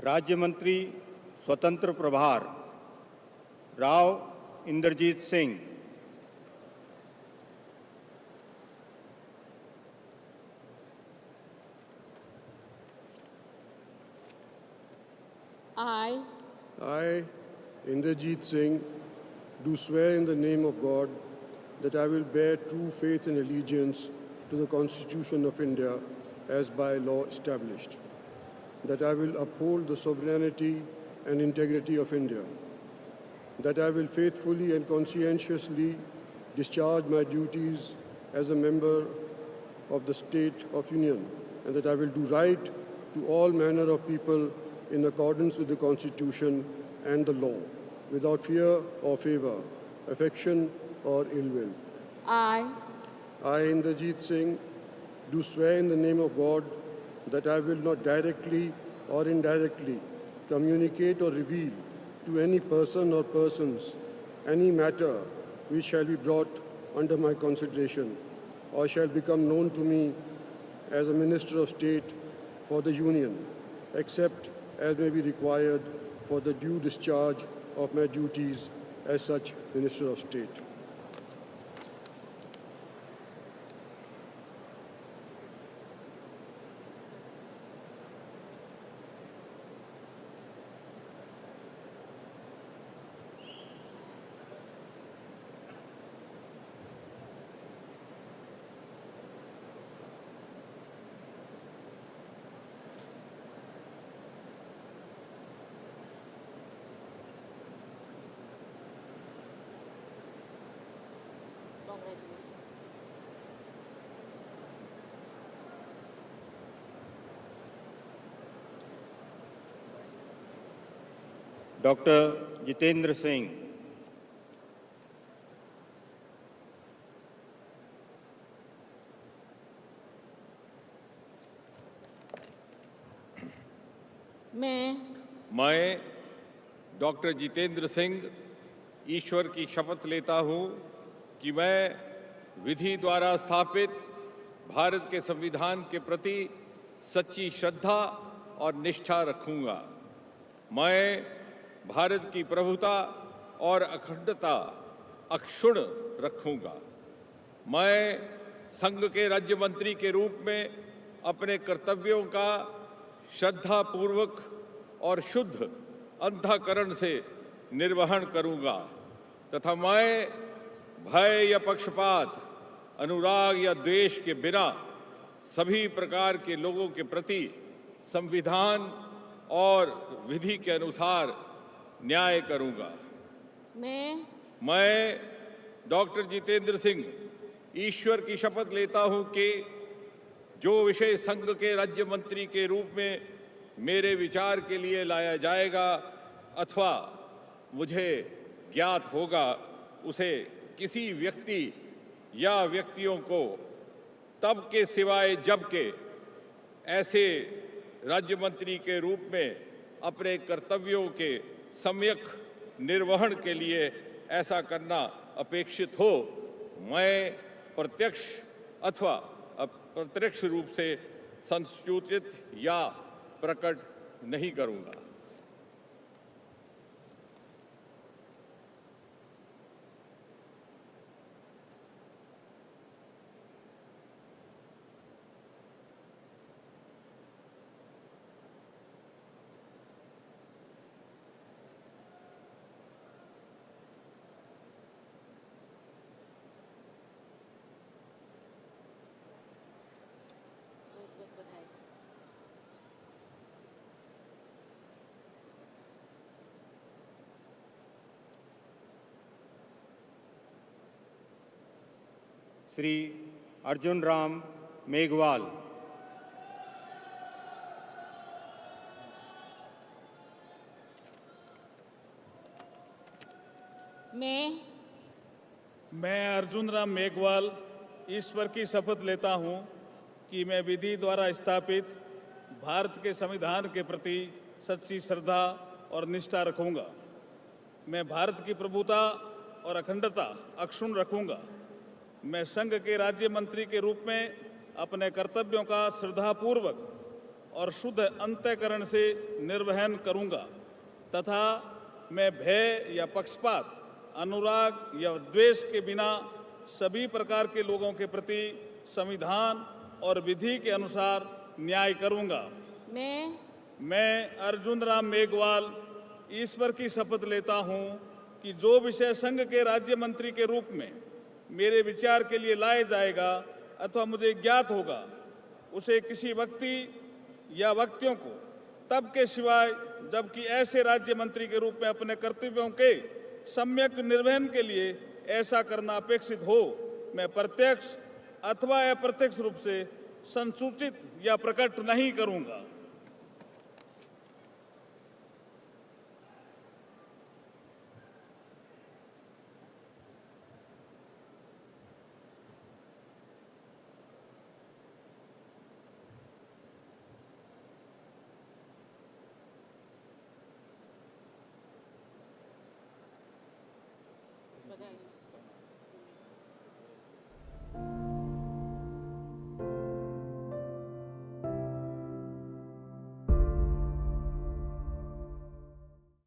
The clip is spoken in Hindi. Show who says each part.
Speaker 1: राज्य मंत्री स्वतंत्र प्रभार Rao Inderjeet Singh,
Speaker 2: I, Inderjeet Singh, do swear in the name of God that I will bear true faith and allegiance to the Constitution of India as by law established, that I will uphold the sovereignty and integrity of India, that I will faithfully and conscientiously discharge my duties as a member of the State of Union, and that I will do right to all manner of people in accordance with the Constitution and the law, without fear or favor, affection or ill will.
Speaker 3: I,
Speaker 2: Inderjeet Singh, do swear in the name of God that I will not directly or indirectly communicate or reveal to any person or persons any matter which shall be brought under my consideration or shall become known to me as a Minister of State for the Union, except as may be required for the due discharge of my duties as such Minister of State.
Speaker 3: congratulations.
Speaker 1: Doctor Jitendra Singh,
Speaker 4: मैं डॉक्टर जितेंद्र सिंह ईश्वर की शपथ लेता हूं कि मैं विधि द्वारा स्थापित भारत के संविधान के प्रति सच्ची श्रद्धा और निष्ठा रखूंगा। मैं भारत की प्रभुता और अखंडता अक्षुण्ण रखूंगा। मैं संघ के राज्य मंत्री के रूप में अपने कर्तव्यों का श्रद्धापूर्वक और शुद्ध अंतःकरण से निर्वहन करूंगा तथा मैं भय या पक्षपात, अनुराग या द्वेष के बिना सभी प्रकार के लोगों के प्रति संविधान और विधि के अनुसार न्याय करूंगा। मैं डॉक्टर जितेंद्र सिंह ईश्वर की शपथ लेता हूं कि जो विषय संघ के राज्य मंत्री के रूप में मेरे विचार के लिए लाया जाएगा अथवा मुझे ज्ञात होगा, उसे किसी व्यक्ति या व्यक्तियों को तब के सिवाय जबकि ऐसे राज्य मंत्री के रूप में अपने कर्तव्यों के सम्यक निर्वहन के लिए ऐसा करना अपेक्षित हो, मैं प्रत्यक्ष अथवा अप्रत्यक्ष रूप से संसूचित या प्रकट नहीं करूंगा।
Speaker 1: श्री अर्जुन राम मेघवाल,
Speaker 5: मैं अर्जुन राम मेघवाल ईश्वर की शपथ लेता हूं कि मैं विधि द्वारा स्थापित भारत के संविधान के प्रति सच्ची श्रद्धा और निष्ठा रखूंगा। मैं भारत की प्रभुता और अखंडता अक्षुण्ण रखूंगा। मैं संघ के राज्य मंत्री के रूप में अपने कर्तव्यों का श्रद्धापूर्वक और शुद्ध अंतःकरण से निर्वहन करूंगा तथा मैं भय या पक्षपात, अनुराग या द्वेष के बिना सभी प्रकार के लोगों के प्रति संविधान और विधि के अनुसार न्याय करूंगा। मैं अर्जुन राम मेघवाल ईश्वर की शपथ लेता हूं कि जो विषय संघ के राज्य मंत्री के रूप में मेरे विचार के लिए लाया जाएगा अथवा मुझे ज्ञात होगा, उसे किसी व्यक्ति या व्यक्तियों को तब के सिवाय जबकि ऐसे राज्य मंत्री के रूप में अपने कर्तव्यों के सम्यक निर्वहन के लिए ऐसा करना अपेक्षित हो, मैं प्रत्यक्ष अथवा अप्रत्यक्ष रूप से संसूचित या प्रकट नहीं करूंगा।